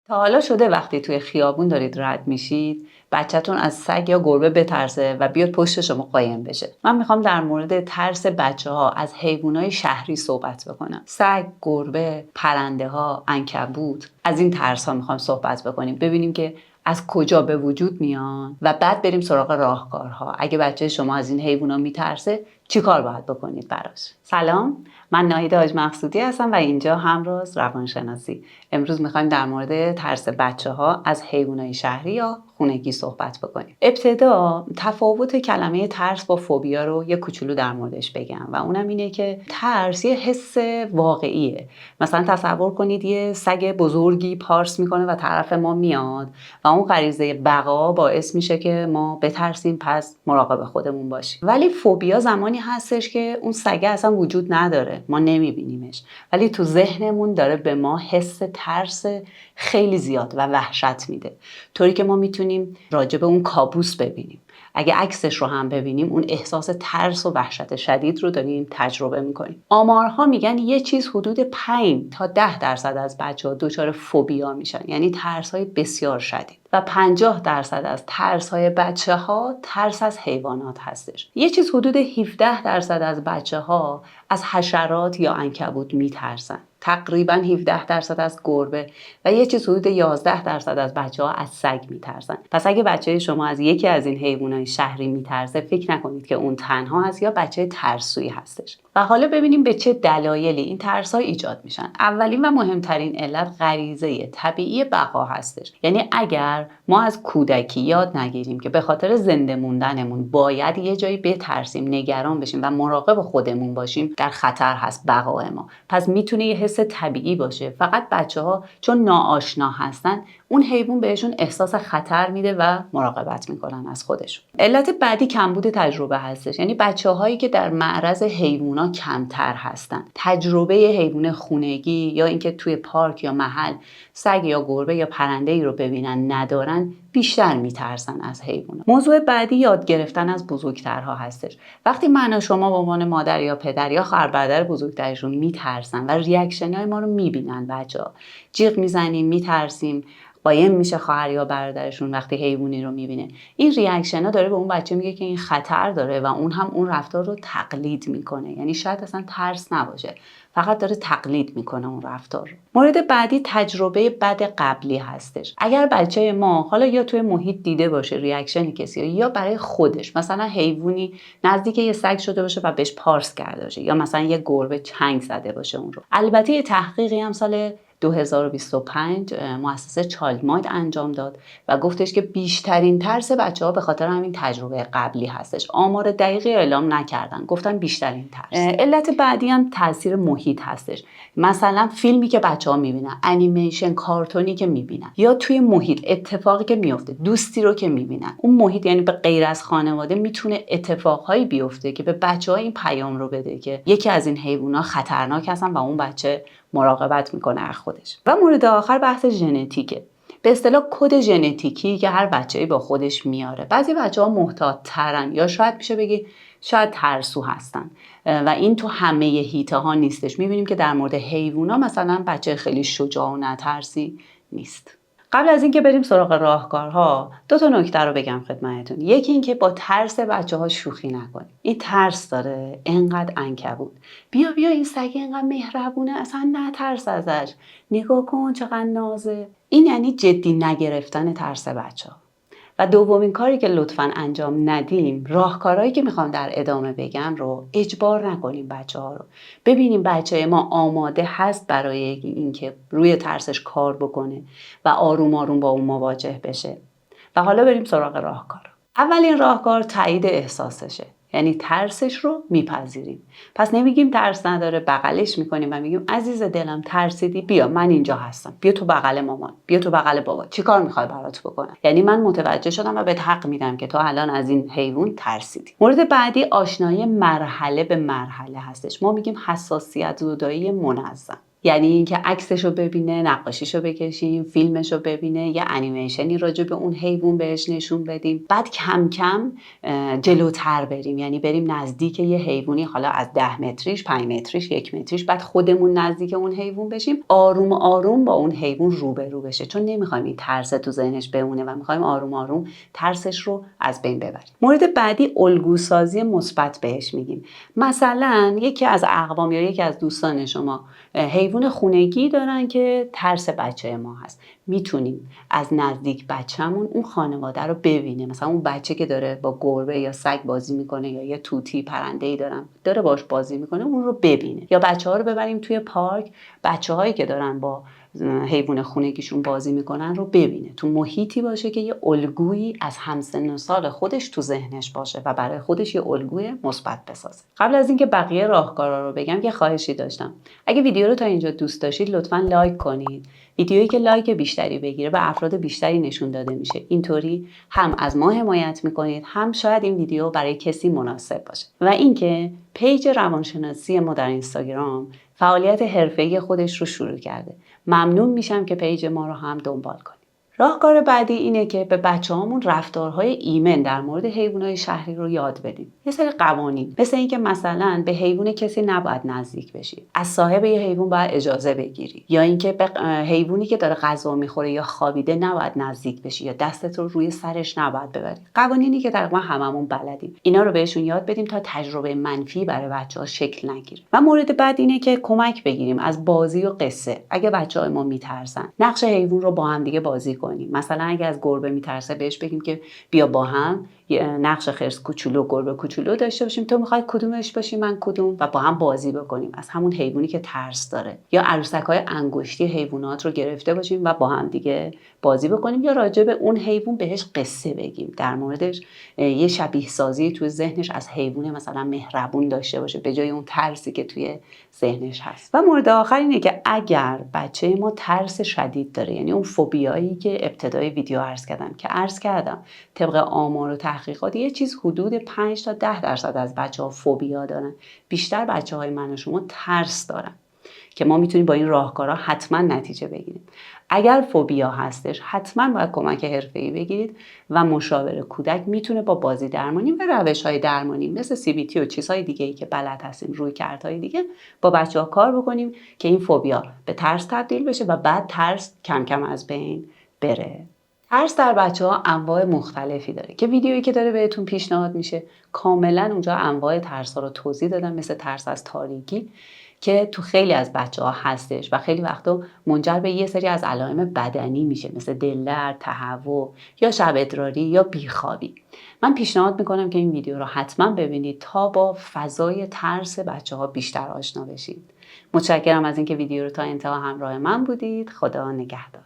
تا حالا شده وقتی توی خیابون دارید رد میشید بچه‌تون از سگ یا گربه بترسه و بیاد پشت شما قایم بشه؟ من میخوام در مورد ترس بچه‌ها از حیوانات شهری صحبت بکنم. سگ، گربه، پرنده‌ها، عنکبوت، از این ترس‌ها میخوام صحبت بکنیم. ببینیم که از کجا به وجود میان و بعد بریم سراغ راهکارها. اگه بچه شما از این حیونا میترسه چی کار باید بکنید براش؟ سلام، من ناهید حاج مقصودی هستم و اینجا همراز روانشناسی. امروز میخوایم در مورد ترس بچه‌ها از حیوانات شهری یا خونگی صحبت بکنیم. ابتدا تفاوت کلمه ترس با فوبیا رو یه کوچولو در موردش بگم و اونم اینه که ترس یه حس واقعیه. مثلا تصور کنید یه سگ بزرگی پارس میکنه و طرف ما میاد و اون غریزه بقا باعث میشه که ما بترسیم، پس مراقب خودمون باشیم. ولی فوبیا زمانی هستش که اون سگ اصلا وجود نداره، ما نمیبینیمش، ولی تو ذهنمون داره به ما حس ترس خیلی زیاد و وحشت میده، طوری که ما میتونیم راجع به اون کابوس ببینیم. اگه عکسش رو هم ببینیم اون احساس ترس و وحشت شدید رو داریم تجربه میکنیم. آمارها میگن یه چیز حدود 5 تا 10% از بچه‌ها دچار فوبیا میشن، یعنی ترس‌های بسیار شدید، و 50% از ترس‌های بچه‌ها ترس از حیوانات هستش. یه چیز حدود 17% از بچه‌ها از حشرات یا عنکبوت میترسن، تقریبا 17% از گربه و یه چیز حدود 11% از بچه‌ها از سگ میترسن. پس اگه بچه شما از یکی از این حیوانات شهری میترسه، فکر نکنید که اون تنها هست یا بچه ترسویی هستش. و حالا ببینیم به چه دلایلی این ترس‌ها ایجاد میشن. اولین و مهمترین علت غریزه طبیعی بقا هستش. یعنی اگر ما از کودکی یاد نگیریم که به خاطر زنده موندنمون باید یه جایی بترسیم، نگران بشیم و مراقب خودمون باشیم، در خطر هست بقای ما. پس میتونه یه حس طبیعی باشه، فقط بچه‌ها چون ناآشنا هستن اون حیوان بهشون احساس خطر میده و مراقبت میکنن از خودشون. علت بعدی کمبود تجربه هستش. یعنی بچه‌هایی که در معرض حیونا کمتر هستن، تجربه حیوان خونگی یا اینکه توی پارک یا محل سگ یا گربه یا پرنده‌ای رو ببینن ندارن، بیشتر میترسن از حیونا. موضوع بعدی یاد گرفتن از بزرگترها هستش. وقتی من و شما به عنوان مادر یا پدر یا خواهر برادر بزرگترشون میترسن و ریاکشن‌های ما رو میبینن، بچه‌ها جیغ میزنیم، میترسیم، قایم میشه خواهر یا برادرشون وقتی حیوانی رو میبینه، این ریاکشن ها داره به اون بچه میگه که این خطر داره و اون هم اون رفتار رو تقلید میکنه. یعنی شاید اصلا ترس نباشه، فقط داره تقلید میکنه اون رفتار رو. مورد بعدی تجربه بد قبلی هستش. اگر بچه ما حالا یا توی محیط دیده باشه ریاکشن کسی یا برای خودش، مثلا حیوانی نزدیک یه سگ شده باشه و بهش پارس کرده باشه، یا مثلا یه گربه چنگ زده باشه اون رو. البته یه تحقیقی هم سال 2025 مؤسسه چالماید انجام داد و گفتش که بیشترین ترس بچه‌ها به خاطر همین تجربه قبلی هستش. آمار دقیقی اعلام نکردن، گفتن بیشترین ترس. علت بعدی هم تاثیر محیط هستش. مثلا فیلمی که بچه‌ها میبینن، انیمیشن، کارتونی که میبینن، یا توی محیط اتفاقی که میفته، دوستی رو که میبینن، اون محیط یعنی به غیر از خانواده میتونه اتفاقهایی بیفته که به بچه‌ها این پیام رو بده که یکی از این حیوانات خطرناک هستن و اون بچه مراقبت میکنه از خودش. و مورد آخر بحث ژنتیکه. به اصطلاح کد ژنتیکی که هر بچه‌ای با خودش میاره. بعضی بچه‌ها محتاط‌ترن یا شاید میشه بگی شاید ترسو هستن و این تو همه هیته ها نیستش. میبینیم که در مورد حیوونا مثلا بچه خیلی شجاع و نترسی نیست. قبل از اینکه بریم سراغ راهکارها، 2 نکته رو بگم خدمتتون. یکی این که با ترس بچه‌ها شوخی نکنید. این ترس داره، اینقدر عنکبوت، بیا این سگ اینقدر مهربونه، اصلا نترس ازش، نگاه کن چقدر نازه. این یعنی جدی نگرفتن ترس بچه‌ها. و دومین کاری که لطفاً انجام ندیم، راهکارهایی که میخوام در ادامه بگم رو اجبار نکنیم بچه‌ها رو. ببینیم بچه ما آماده هست برای اینکه روی ترسش کار بکنه و آروم آروم با اون مواجه بشه. و حالا بریم سراغ راهکار. اولین راهکار تایید احساسشه. یعنی ترسش رو میپذیریم. پس نمیگیم ترس نداره، بغلش میکنیم و میگیم عزیز دلم ترسیدی، بیا من اینجا هستم، بیا تو بغل مامان، بیا تو بغل بابا، چی کار میخوای برات بکنم؟ یعنی من متوجه شدم و بهت حق میدم که تو الان از این حیوان ترسیدی. مورد بعدی آشنایی مرحله به مرحله هستش. ما میگیم حساسیت زدایی منظم. یعنی اینکه عکسشو ببینه، نقاشیشو بکشیم، فیلمشو ببینه، یه انیمیشنی راجع به اون حیوان بهش نشون بدیم، بعد کم کم جلوتر بریم، یعنی بریم نزدیک یه حیوانی، حالا از 10 متریش، 5 متریش، 1 متریش، بعد خودمون نزدیک اون حیوان بشیم، آروم آروم با اون حیوان روبرو بشه، چون نمیخوایم این ترس تو ذهنش بمونه و میخوایم آروم آروم ترسش رو از بین ببریم. مورد بعدی الگوسازی مثبت بهش میگیم. مثلا یکی از اقوام یا یکی از دوستان شما حیوان خونگی دارن که ترس بچه ما هست، میتونیم از نزدیک بچه‌مون اون خانواده رو ببینه، مثلا اون بچه که داره با گربه یا سگ بازی میکنه یا یه توتی پرنده‌ای داره باش بازی میکنه، اون رو ببینه. یا بچه‌ها رو ببریم توی پارک، بچه‌هایی که دارن با حیوان خونگیشون بازی میکنن رو ببینه، تو محیطی باشه که یه الگویی از همسن و سال خودش تو ذهنش باشه و برای خودش یه الگوی مثبت بسازه. قبل از اینکه بقیه راهکارا رو بگم یه خواهشی داشتم. اگه ویدیو رو تا اینجا دوست داشتید لطفاً لایک کنید. ویدیویی که لایک بیشتری بگیره به افراد بیشتری نشون داده میشه. اینطوری هم از ما حمایت میکنید، هم شاید این ویدیو برای کسی مناسب باشه. و اینکه پیج روانشناسی ما در اینستاگرام فعالیت حرفه‌ای خودش رو شروع کرده. ممنون میشم که پیج ما رو هم دنبال کنید. راهکار بعدی اینه که به بچه‌هامون رفتارهای ایمن در مورد حیوانات شهری رو یاد بدیم. یه سری قوانین، مثل اینکه مثلا به حیوان کسی نباید نزدیک بشی، از صاحب یه حیوان باید اجازه بگیری، یا اینکه به حیوانی که داره غذا میخوره یا خوابیده نباید نزدیک بشی یا دستت رو روی سرش نباید ببری. قوانینی که تقریبا هممون بلدیم. اینا رو بهشون یاد بدیم تا تجربه منفی برای بچه‌ها شکل نگیره. و مورد بعد اینه که کمک بگیریم از بازی و قصه. اگه بچه‌های ما میترسن، نقش حیوان رو با هم دیگه بازی کنیم. مثلا اگه از گربه میترسه بهش بگیم که بیا با هم نقش خرس کوچولو گربه کوچولو داشته باشیم، تو میخوای کدومش باشی من کدوم، و با هم بازی بکنیم از همون حیوانی که ترس داره. یا عروسک‌های انگشتی حیوانات رو گرفته باشیم و با هم دیگه بازی بکنیم، یا راجع به اون حیوان بهش قصه بگیم، در موردش یه شبیه سازی توی ذهنش از حیوان مثلا مهربون داشته باشه به جای اون ترسی که توی ذهنش هست. و مورد آخر اینه که اگر بچه ما ترس شدید داره، یعنی اون فوبیایی که ابتدای ویدیو عرض کردم طبق آمار و تحقیقات یه چیز حدود 5 تا 10% از بچه‌ها فوبیا دارن. بیشتر بچه‌های من و شما ترس دارن که ما میتونیم با این راهکارها حتما نتیجه بگیریم. اگر فوبیا هستش حتما باید کمک حرفه‌ای بگیرید و مشاور کودک میتونه با بازی درمانی و روش‌های درمانی مثل CBT و چیزهای دیگه‌ای که بلد هستیم، رویکردهای دیگه با بچه‌ها کار بکنیم که این فوبیا به ترس تبدیل بشه و بعد ترس کم کم از بین بره. ترس در بچه‌ها انواع مختلفی داره که ویدیویی که داره بهتون پیشنهاد میشه کاملا اونجا انواع ترس‌ها رو توضیح دادم، مثل ترس از تاریکی که تو خیلی از بچه‌ها هستش و خیلی وقتا منجر به یه سری از علائم بدنی میشه، مثل دلدرد، تهوع یا شب ادراری یا بیخوابی. من پیشنهاد میکنم که این ویدیو رو حتما ببینید تا با فضای ترس بچه‌ها بیشتر آشنا بشید. متشکرم از اینکه ویدیو رو تا انتها همراه من بودید. خدا نگهدار.